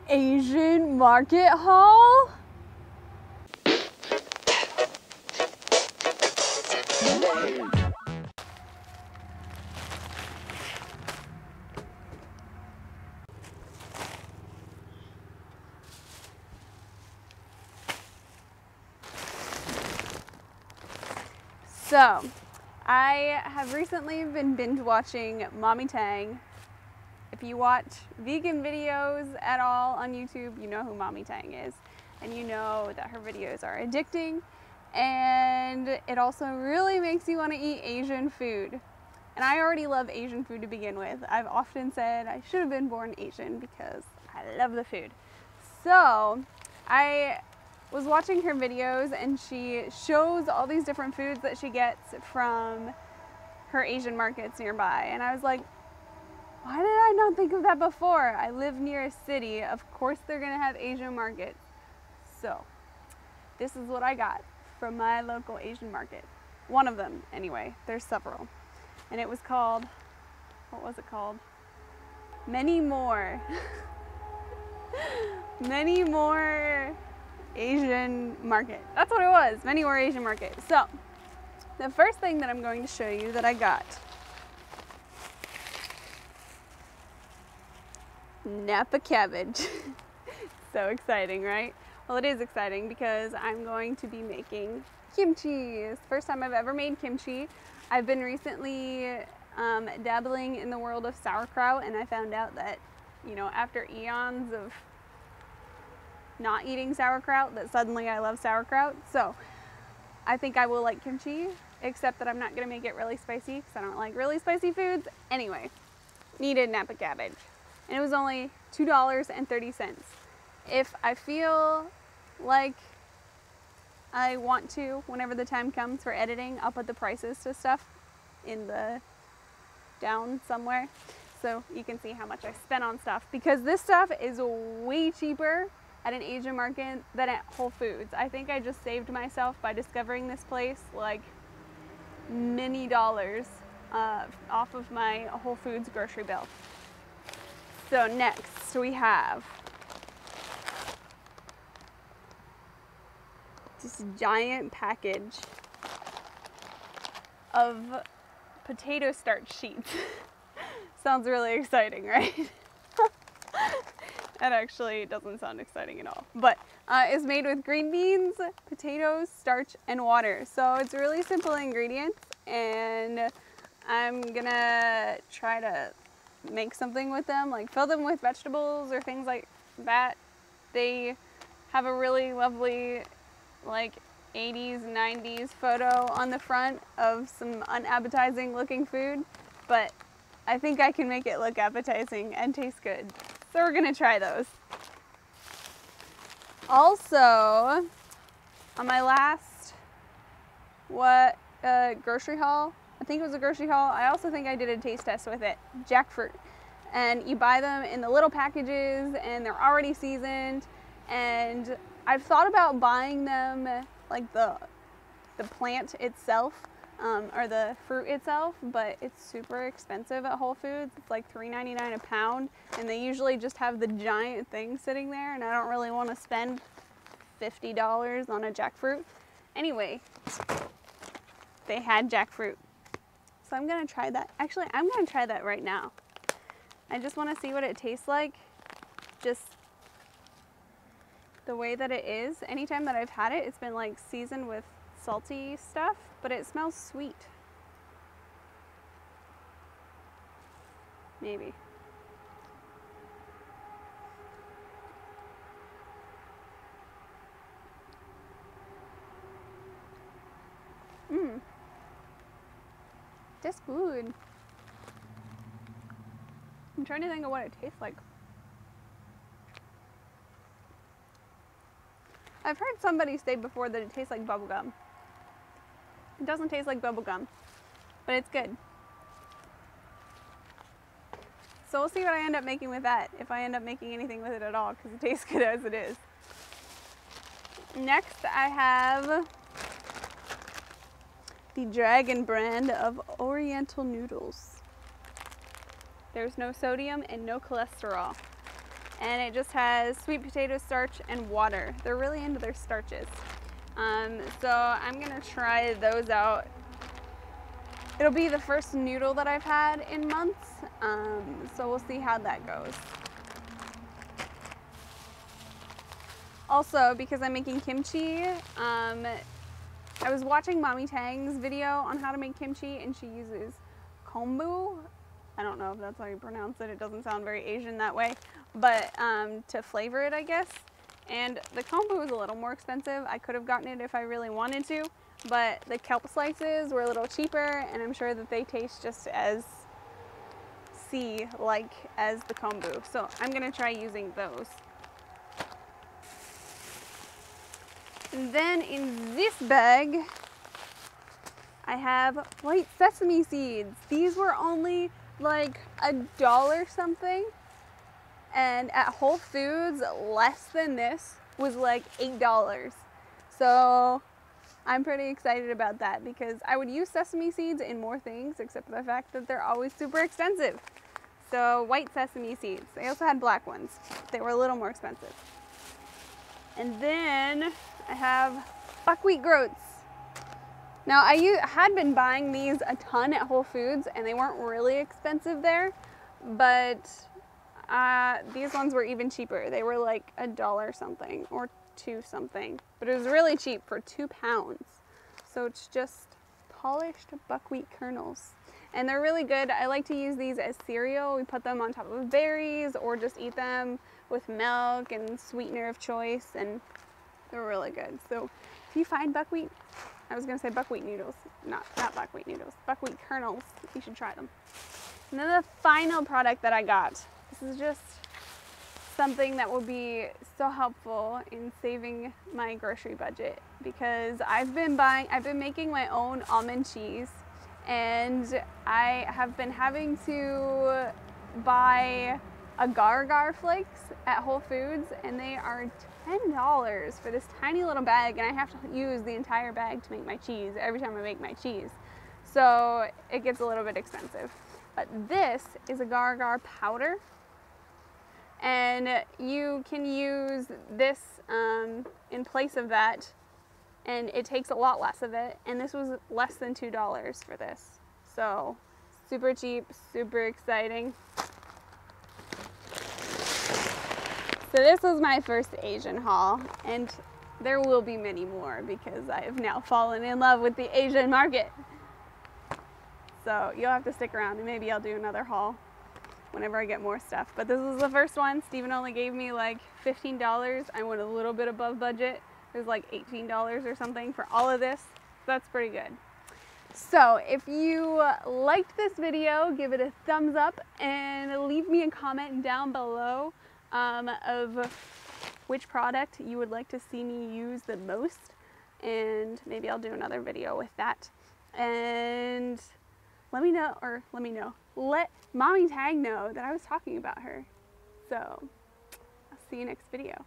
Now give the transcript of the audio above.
Asian market haul? So, I have recently been binge watching mommytang. If you watch vegan videos at all on YouTube, you know who mommytang is. And you know that her videos are addicting. And it also really makes you want to eat Asian food. And I already love Asian food to begin with. I've often said I should have been born Asian because I love the food. So, I was watching her videos and she shows all these different foods that she gets from her Asian markets nearby. And I was like, why did I not think of that before? I live near a city. Of course they're gonna have Asian markets. So this is what I got from my local Asian market. One of them, anyway. There's several. And it was called, what was it called? Many More. Many More Asian Market. That's what it was. Many More Asian Market. So the first thing that I'm going to show you that I got. Napa Cabbage. So exciting, right? Well, it is exciting because I'm going to be making kimchi. It's the first time I've ever made kimchi. I've been recently dabbling in the world of sauerkraut, and I found out that, you know, after eons of not eating sauerkraut, that suddenly I love sauerkraut. So I think I will like kimchi, except that I'm not gonna make it really spicy because I don't like really spicy foods. Anyway, needed Napa Cabbage. And it was only $2.30. If I feel like I want to, whenever the time comes for editing, I'll put the prices to stuff in the down somewhere so you can see how much I spent on stuff, because this stuff is way cheaper at an Asian market than at Whole Foods. I think I just saved myself by discovering this place like many dollars off of my Whole Foods grocery bill. So next we have this giant package of potato starch sheets. Sounds really exciting, right? That actually doesn't sound exciting at all. But it's made with green beans, potatoes, starch, and water. So it's really simple ingredients, and I'm gonna try to make something with them, like fill them with vegetables or things like that. They have a really lovely like 80s, 90s photo on the front of some unappetizing looking food, but I think I can make it look appetizing and taste good. So we're gonna try those. Also, on my last grocery haul, I think it was a grocery haul, I also think I did a taste test with it, Jackfruit. And you buy them in the little packages and they're already seasoned, and I've thought about buying them like the plant itself, or the fruit itself, but it's super expensive at Whole Foods. It's like $3.99 a pound, and they usually just have the giant thing sitting there, and I don't really want to spend $50 on a jackfruit. Anyway, they had jackfruit. So I'm gonna try that. Actually, I'm gonna try that right now. I just wanna see what it tastes like. Just the way that it is. Anytime that I've had it, it's been like seasoned with salty stuff, but it smells sweet. Maybe. That's good. I'm trying to think of what it tastes like. I've heard somebody say before that it tastes like bubblegum. It doesn't taste like bubblegum, but it's good. So we'll see what I end up making with that, if I end up making anything with it at all, because it tastes good as it is. Next, I have the Dragon brand of Oriental noodles. There's no sodium and no cholesterol. and it just has sweet potato starch and water. They're really into their starches. So I'm gonna try those out. It'll be the first noodle that I've had in months, so we'll see how that goes. Also, because I'm making kimchi, I was watching mommytang's video on how to make kimchi, and she uses kombu. I don't know if that's how you pronounce it. It doesn't sound very Asian that way, but to flavor it, I guess. And the kombu is a little more expensive. I could have gotten it if I really wanted to, but the kelp slices were a little cheaper, and I'm sure that they taste just as sea-like as the kombu. So I'm gonna try using those. And then in this bag, I have white sesame seeds. These were only like $1 something. And at Whole Foods, less than this was like $8. So I'm pretty excited about that because I would use sesame seeds in more things except for the fact that they're always super expensive. So white sesame seeds. They also had black ones. They were a little more expensive. And then I have buckwheat groats. Now I had been buying these a ton at Whole Foods and they weren't really expensive there, but these ones were even cheaper. They were like $1 something or $2 something, but it was really cheap for 2 pounds. So it's just polished buckwheat kernels. And they're really good. I like to use these as cereal. We put them on top of berries or just eat them with milk and sweetener of choice, and they're really good. So if you find buckwheat, I was gonna say buckwheat noodles, not buckwheat noodles, buckwheat kernels, you should try them. And then the final product that I got, this is just something that will be so helpful in saving my grocery budget because I've been making my own almond cheese, and I have been having to buy agar-agar flakes at Whole Foods, and they are $10 for this tiny little bag, and I have to use the entire bag to make my cheese every time I make my cheese. So it gets a little bit expensive. But this is agar-agar powder, and you can use this in place of that, and it takes a lot less of it, and this was less than $2 for this. So super cheap, super exciting. So this was my first Asian haul, and there will be many more because I have now fallen in love with the Asian market. So you'll have to stick around and maybe I'll do another haul whenever I get more stuff. But this is the first one. Steven only gave me like $15. I went a little bit above budget. It was like $18 or something for all of this. So that's pretty good. So if you liked this video, give it a thumbs up and leave me a comment down below of which product you would like to see me use the most, and maybe I'll do another video with that. And let Mommy Tang know that I was talking about her. So I'll see you next video.